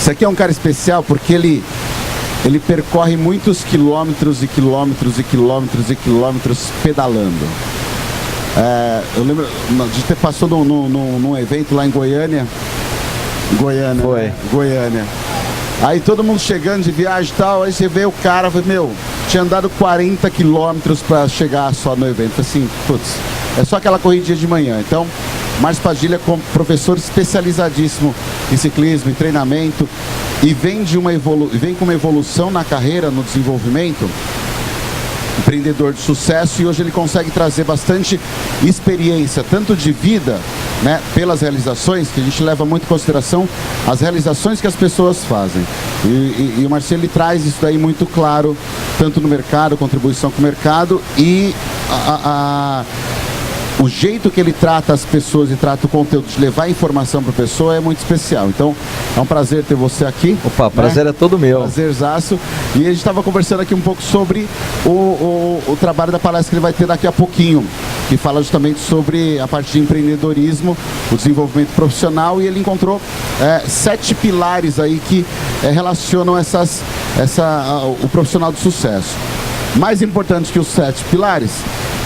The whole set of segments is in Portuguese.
Esse aqui é um cara especial porque ele percorre muitos quilômetros e quilômetros e quilômetros e quilômetros pedalando. Eu lembro de ter passado num evento lá em Goiânia. Foi. Né? Goiânia. Aí todo mundo chegando de viagem e tal, aí você vê o cara, tinha andado 40 quilômetros para chegar só no evento. Assim, putz, é só aquela corridinha de manhã. Então, Márcio Padilha, como professor especializadíssimo em ciclismo e treinamento, e vem com uma evolução na carreira, no desenvolvimento, empreendedor de sucesso, e hoje ele consegue trazer bastante experiência, tanto de vida, né, pelas realizações, que a gente leva muito em consideração as realizações que as pessoas fazem. E o Marcelo, ele traz isso daí muito claro, tanto no mercado, contribuição com o mercado, e o jeito que ele trata as pessoas e trata o conteúdo de levar informação para a pessoa é muito especial. Então, é um prazer ter você aqui. Opa, prazer, né? É todo meu. Prazerzaço. E a gente estava conversando aqui um pouco sobre o trabalho da palestra que ele vai ter daqui a pouquinho, que fala justamente sobre a parte de empreendedorismo, o desenvolvimento profissional, e ele encontrou 7 pilares aí que relacionam o profissional de sucesso. Mais importante que os 7 pilares,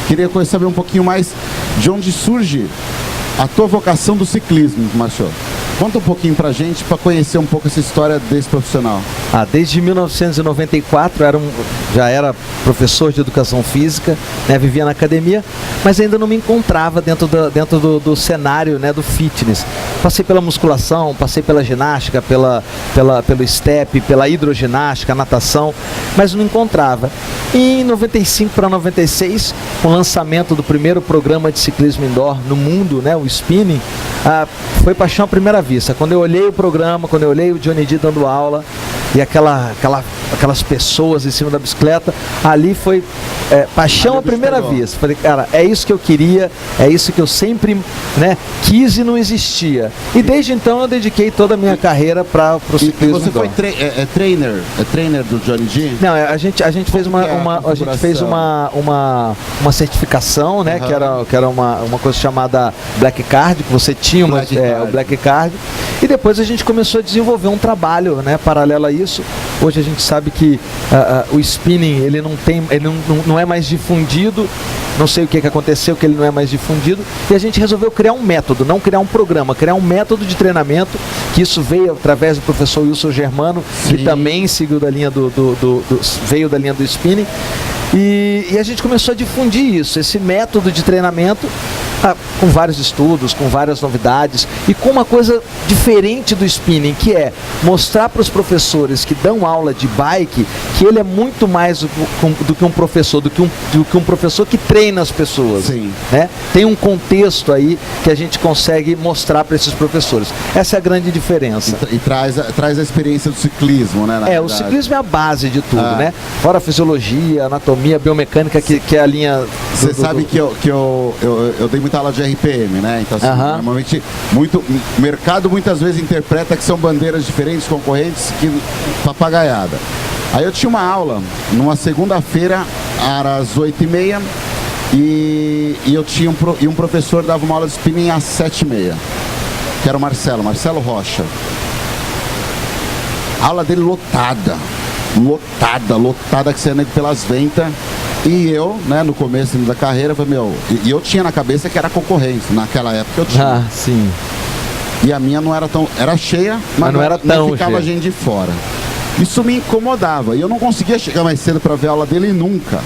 queria saber um pouquinho mais de onde surge a tua vocação do ciclismo, Márcio. Conta um pouquinho pra gente, para conhecer um pouco essa história desse profissional. Desde 1994 já era professor de educação física, né, vivia na academia, mas ainda não me encontrava dentro do cenário, né, do fitness. Passei pela musculação, passei pela ginástica, pelo step, pela hidroginástica, natação, mas não encontrava. E em 95 para 96, com o lançamento do primeiro programa de ciclismo indoor no mundo, né, o Spinning, foi paixão à primeira vista. Quando eu olhei o programa, quando eu olhei o Johnny D dando aula e aquelas pessoas em cima da bicicleta, ali foi paixão à primeira vista. Falei, cara, é isso que eu queria, é isso que eu sempre, né, quis e não existia. E desde então eu dediquei toda a minha carreira para o ciclismo. E você foi trainer do Johnny D? Não, a gente fez uma certificação, né, que era uma coisa chamada Black Card, que você tinha o Black Card, e depois a gente começou a desenvolver um trabalho, né, paralelo a isso. Hoje a gente sabe que o spinning ele não é mais difundido. Não sei o que aconteceu, que ele não é mais difundido, e a gente resolveu criar um método, não criar um programa, criar um método de treinamento, que isso veio através do professor Wilson Germano, que também seguiu da linha veio da linha do spinning, e a gente começou a difundir isso, esse método de treinamento, com vários estudos, com várias novidades, e com uma coisa diferente do spinning, que é mostrar para os professores que dão aula de bike, que ele é muito mais do que um professor, do que um professor que treina as pessoas. Sim. Né? Tem um contexto aí que a gente consegue mostrar para esses professores. Essa é a grande diferença. E traz a experiência do ciclismo, né? O ciclismo é a base de tudo, né? Fora a fisiologia, anatomia, biomecânica, que é a linha... Você sabe que eu dei muita aula de RPM, né? Então, assim, normalmente, o mercado muitas vezes interpreta que são bandeiras diferentes, concorrentes, que papagaiada. Aí eu tinha uma aula, numa segunda-feira, às 8h30, e eu tinha um professor dava uma aula de spinning às 7h30, que era o Marcelo Rocha. A aula dele lotada, que você anda pelas ventas. E eu, né, no começo da carreira, falei, e eu tinha na cabeça que era concorrência, naquela época eu tinha. Sim. E a minha não era tão, era cheia, mas não era tão ficava cheia. Gente de fora. Isso me incomodava, e eu não conseguia chegar mais cedo para ver a aula dele nunca,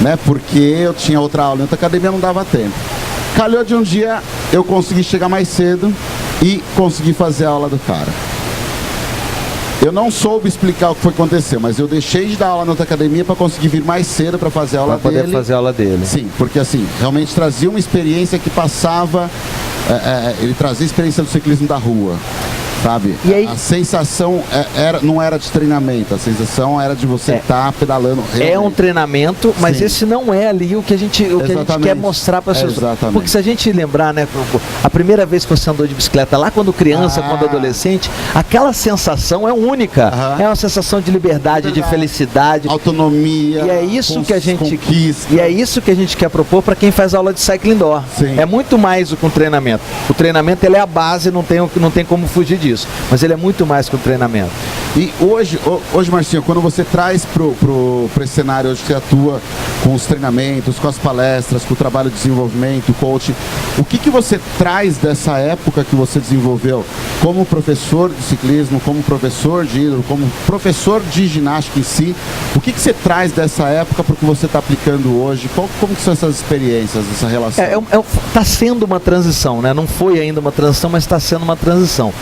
né, porque eu tinha outra aula, em outra academia, não dava tempo. Calhou de um dia, eu consegui chegar mais cedo e consegui fazer a aula do cara. Eu não soube explicar o que foi que aconteceu, mas eu deixei de dar aula na outra academia para conseguir vir mais cedo para fazer a aula dele. Para poder fazer a aula dele. Sim, porque assim, realmente trazia uma experiência que passava, ele trazia a experiência do ciclismo da rua, sabe? E aí, a sensação não era de treinamento, a sensação era de você estar pedalando realmente. É um treinamento, mas esse não é ali o que a gente quer mostrar para as pessoas. Porque se a gente lembrar, né, a primeira vez que você andou de bicicleta, lá quando criança, quando adolescente, aquela sensação é única. É uma sensação de liberdade, de felicidade, autonomia, e é isso que a gente conquista. E é isso que a gente quer propor para quem faz aula de cycling indoor. Sim. É muito mais do que um treinamento. O treinamento ele é a base, não tem como fugir disso. disso, mas ele é muito mais que um treinamento. E hoje Marcinho, quando você traz para esse cenário hoje que você atua com os treinamentos, com as palestras, com o trabalho de desenvolvimento, coaching, o que você traz dessa época que você desenvolveu como professor de ciclismo, como professor de hídro, como professor de ginástica em si? O que você traz dessa época para o que você está aplicando hoje? Como que são essas experiências, essa relação? Está sendo uma transição, né? Não foi ainda uma transição, mas está sendo uma transição.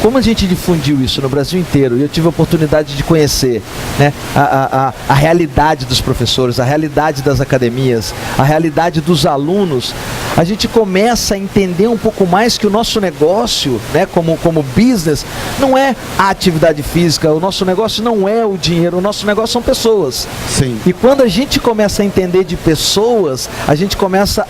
Como a gente difundiu isso no Brasil inteiro, e eu tive a oportunidade de conhecer, né, a realidade dos professores, a realidade das academias, a realidade dos alunos, a gente começa a entender um pouco mais que o nosso negócio, né, como business, não é a atividade física, o nosso negócio não é o dinheiro, o nosso negócio são pessoas. Sim. E quando a gente começa a entender de pessoas, a gente começa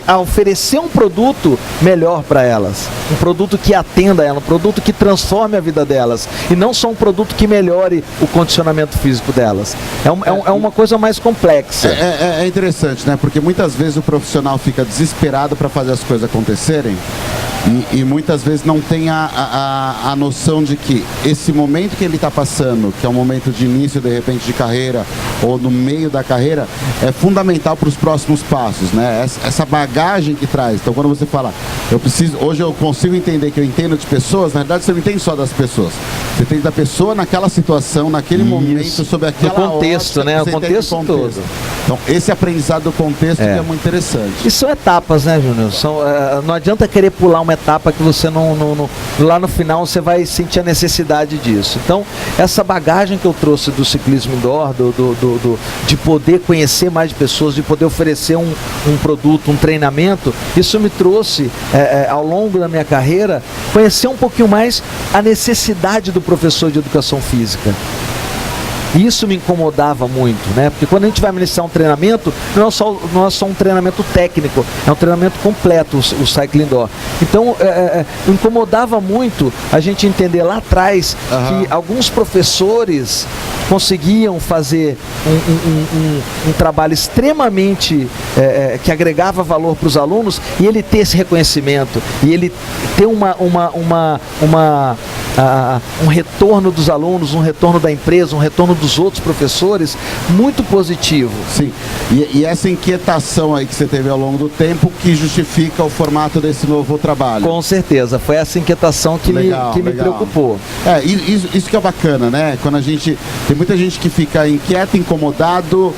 a oferecer um produto melhor para elas, um produto que atenda a elas, um produto que transforme a vida delas, e não só um produto que melhore o condicionamento físico delas. É uma coisa mais complexa. É interessante, né? Porque muitas vezes o profissional fica desesperado para fazer as coisas acontecerem e muitas vezes não tem a noção de que esse momento que ele está passando, que é um momento de início de repente de carreira ou no meio da carreira, é fundamental para os próximos passos, né? Essa bagagem que traz. Então quando você fala, hoje eu consigo entender que eu entendo de pessoas, na verdade você não entende só das pessoas. Você entende da pessoa naquela situação, naquele momento, sobre aquela contexto, né? O contexto todo. Então esse aprendizado do contexto que é muito interessante. E são etapas, né, Júnior? Não adianta querer pular uma etapa que você lá no final você vai sentir a necessidade disso. Então, essa bagagem que eu trouxe do ciclismo indoor, de poder conhecer mais de pessoas, de poder oferecer um produto, um treinamento, isso me trouxe, ao longo da minha carreira, conhecer um pouquinho mais a necessidade do professor de educação física. E isso me incomodava muito, né? Porque quando a gente vai ministrar um treinamento, não é só um treinamento técnico, é um treinamento completo, o Cycling Indoor. Então, incomodava muito a gente entender lá atrás que alguns professores conseguiam fazer um trabalho extremamente que agregava valor para os alunos, e ele ter esse reconhecimento, e ele ter um retorno dos alunos, um retorno da empresa, um retorno dos outros professores muito positivo. Sim, e essa inquietação aí que você teve ao longo do tempo que justifica o formato desse novo trabalho. Com certeza, foi essa inquietação que me preocupou. Isso que é bacana, né? Quando tem muita gente que fica inquieto, incomodado,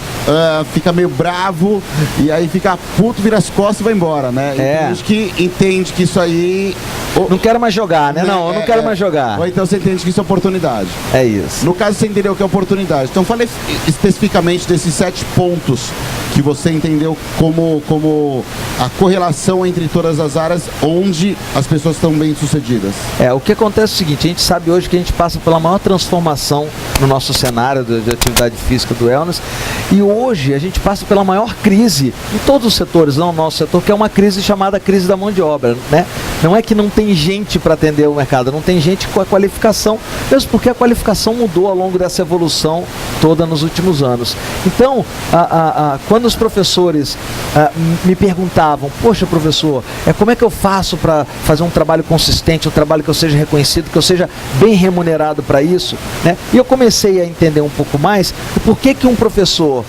fica meio bravo, e aí fica puto, vira as costas e vai embora, né? E tem gente que entende que isso aí... Não quero mais jogar, né? Não, eu não quero mais jogar. Ou então você entende que isso é oportunidade. É isso. No caso, você entendeu que é oportunidade. Então, falei especificamente desses 7 pontos que você entendeu como a correlação entre todas as áreas onde as pessoas estão bem sucedidas. O que acontece é o seguinte, a gente sabe hoje que a gente passa pela maior transformação no nosso cenário de atividade física do wellness, e hoje a gente passa pela maior crise em todos os setores, não no nosso setor, que é uma crise chamada crise da mão de obra, né? Não é que não tem gente para atender o mercado, não tem gente com a qualificação, mesmo porque a qualificação mudou ao longo dessa evolução toda nos últimos anos. Então, quando os professores me perguntavam, poxa professor, como é que eu faço para fazer um trabalho consistente, um trabalho que eu seja reconhecido, que eu seja bem remunerado para isso, né? E eu comecei a entender um pouco mais por que um professor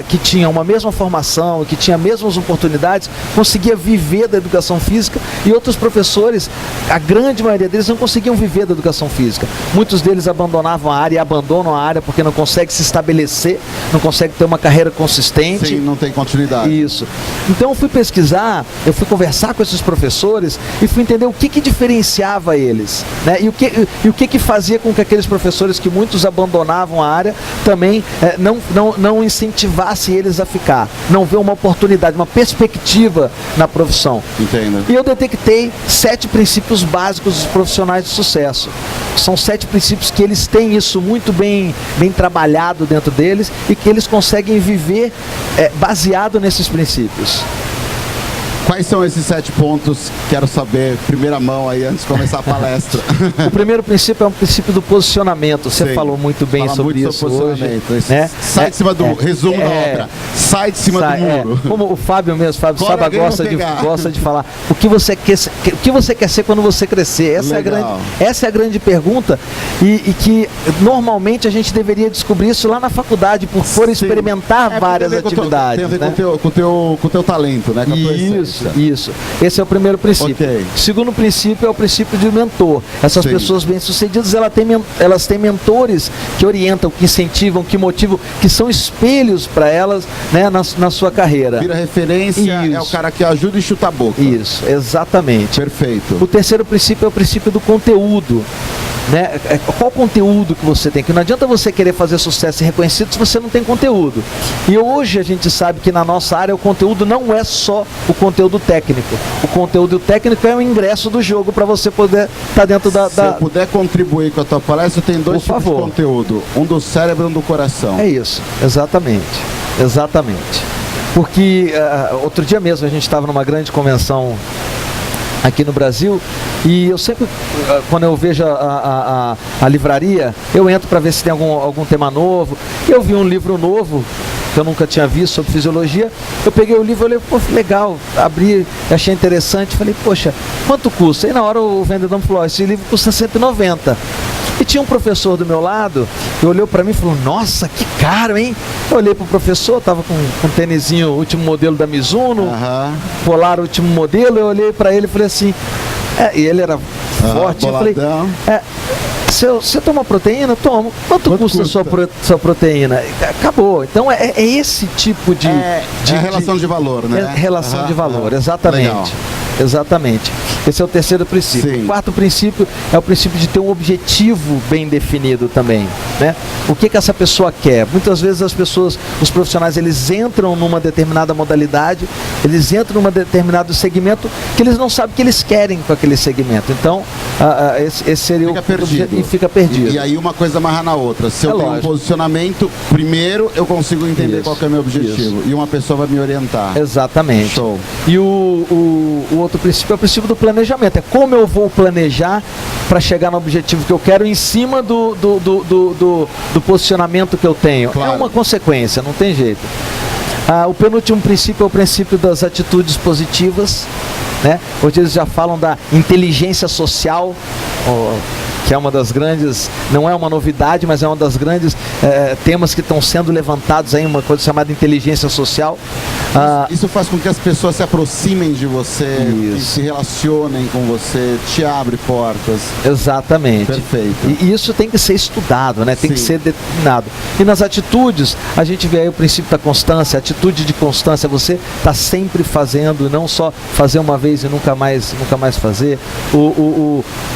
que tinha uma mesma formação, que tinha as mesmas oportunidades, conseguia viver da educação física, e outros professores, a grande maioria deles, não conseguiam viver da educação física. Muitos deles abandonavam a área e abandonam a área porque não conseguem se estabelecer, não conseguem ter uma carreira consistente. Sim, não tem continuidade. Isso. Então eu fui pesquisar, eu fui conversar com esses professores e fui entender o que diferenciava eles, né? E o que fazia com que aqueles professores que muitos abandonavam a área também não incentivasse eles a ficar, não ver uma oportunidade, uma perspectiva na profissão. Entendo. E eu detectei 7 princípios básicos dos profissionais de sucesso. São 7 princípios que eles têm isso muito bem trabalhado dentro deles e que eles conseguem viver baseado nesses princípios. Quais são esses 7 pontos? Quero saber, primeira mão aí, antes de começar a palestra. O primeiro princípio é um princípio do posicionamento. Você Sim. falou muito bem sobre isso hoje. Né? Sai de cima do muro. Resumo da obra. Sai de cima do muro. Como o Fábio mesmo, Fábio Saba gosta de falar. O que você quer ser quando você crescer? Essa é a grande pergunta e que normalmente a gente deveria descobrir isso lá na faculdade, por experimentar várias atividades. Tem a ver com o teu talento, né? Com a tua essência. Isso. Esse é o primeiro princípio. Okay. Segundo princípio é o princípio de mentor. Essas pessoas bem-sucedidas, elas têm mentores que orientam, que incentivam, que motivam, que são espelhos para elas, né, na sua carreira. Vira referência, é o cara que ajuda e chuta a boca. Isso, exatamente. Perfeito. O terceiro princípio é o princípio do conteúdo. Né? Qual conteúdo que você tem? Que não adianta você querer fazer sucesso e reconhecido se você não tem conteúdo. E hoje a gente sabe que na nossa área o conteúdo não é só o conteúdo técnico. O conteúdo técnico é o ingresso do jogo para você poder estar dentro da... Se eu puder contribuir com a tua palestra, tem 2 tipos de conteúdo. Um do cérebro e um do coração. É isso, exatamente. Porque outro dia mesmo a gente estava numa grande convenção aqui no Brasil, e eu sempre, quando eu vejo a livraria, eu entro para ver se tem algum tema novo. Eu vi um livro novo que eu nunca tinha visto sobre fisiologia. Eu peguei o livro e olhei, pô, legal, abri, achei interessante, falei, poxa, quanto custa? E na hora o vendedor me falou, esse livro custa 190. E tinha um professor do meu lado que olhou para mim e falou, nossa, que caro, hein? Eu olhei pro professor, tava com um tênisinho, último modelo da Mizuno, Polar, último modelo. Eu olhei para ele e falei assim, e ele era forte, eu falei, você toma proteína? Tomo. Quanto custa a sua proteína? Acabou. Então é esse tipo de... relação de valor, né? Relação de valor, exatamente. Legal. Exatamente. Esse é o terceiro princípio. Sim. O quarto princípio é o princípio de ter um objetivo bem definido também, né? O que essa pessoa quer? Muitas vezes os profissionais, eles entram numa determinada modalidade, eles entram num determinado segmento que eles não sabem o que eles querem com aquele segmento. Então, esse seria fica perdido. E fica perdido. E aí uma coisa amarra na outra. Se eu tenho um posicionamento, primeiro eu consigo entender qual que é o meu objetivo. E uma pessoa vai me orientar. Exatamente. Show. E o outro princípio é o princípio do planejamento. É como eu vou planejar para chegar no objetivo que eu quero em cima do posicionamento que eu tenho. Claro. É uma consequência, não tem jeito. O penúltimo princípio é o princípio das atitudes positivas, né? Hoje eles já falam da inteligência social, que é uma das grandes, não é uma novidade, mas é uma das grandes temas que estão sendo levantados aí, uma coisa chamada inteligência social. Isso faz com que as pessoas se aproximem de você, que se relacionem com você, te abre portas. Exatamente. Perfeito. E isso tem que ser estudado, né? Tem que ser determinado. E nas atitudes, a gente vê aí o princípio da constância, a atitude de constância, você está sempre fazendo, não só fazer uma vez e nunca mais fazer.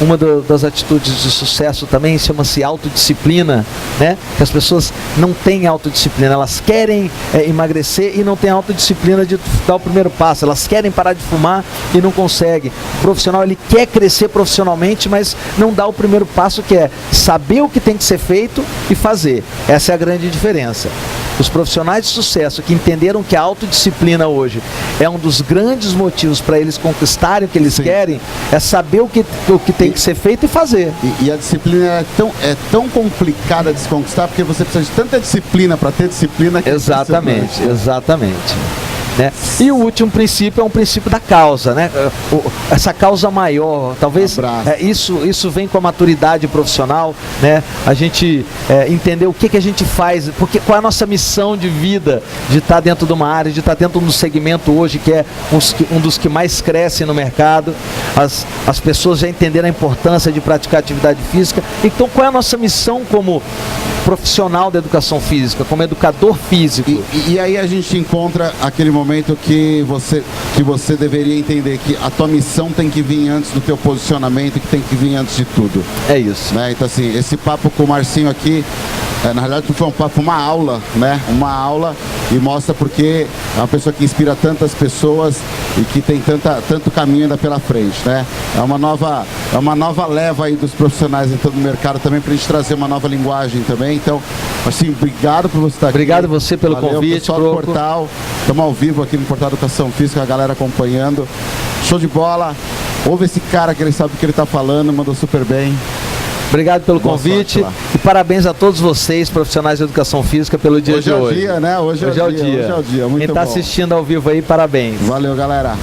Uma das atitudes de sucesso também chama-se autodisciplina, né? Que as pessoas não têm autodisciplina, elas querem emagrecer e não têm autodisciplina de dar o primeiro passo, elas querem parar de fumar e não conseguem. O profissional, ele quer crescer profissionalmente, mas não dá o primeiro passo, que é saber o que tem que ser feito e fazer. Essa é a grande diferença. Os profissionais de sucesso que entenderam que a autodisciplina hoje é um dos grandes motivos para eles conquistarem o que eles querem, é saber o que tem que ser feito e fazer. E a disciplina é tão complicada de se conquistar, porque você precisa de tanta disciplina para ter disciplina. Que exatamente. Né? E o último princípio é um princípio da causa, né? Essa causa maior, talvez isso vem com a maturidade profissional, né? A gente entender o que a gente faz, qual é a nossa missão de vida, de estar dentro de uma área, de estar dentro de um segmento hoje que é um dos que mais cresce no mercado. As pessoas já entenderam a importância de praticar atividade física. Então, qual é a nossa missão como profissional da educação física, como educador físico? E aí a gente encontra aquele momento que você deveria entender que a tua missão tem que vir antes do teu posicionamento, que tem que vir antes de tudo. É isso. Né? Então, assim, esse papo com o Marcinho aqui, na realidade foi um papo, uma aula, né? Uma aula, e mostra porque É uma pessoa que inspira tantas pessoas e que tem tanto caminho ainda pela frente, né? É uma nova leva aí dos profissionais entrando no mercado também, pra gente trazer uma nova linguagem também. Então, assim, obrigado por você estar aqui. Obrigado você pelo convite, pessoal do portal. Estamos ao vivo aqui no Portal Educação Física, a galera acompanhando. Show de bola. Ouve esse cara que ele sabe o que ele está falando, mandou super bem. Obrigado pelo convite e parabéns a todos vocês, profissionais de educação física, pelo dia de hoje. Hoje é o dia, né? Hoje é o dia. Hoje é o dia. Muito Quem está assistindo ao vivo aí, parabéns. Valeu, galera.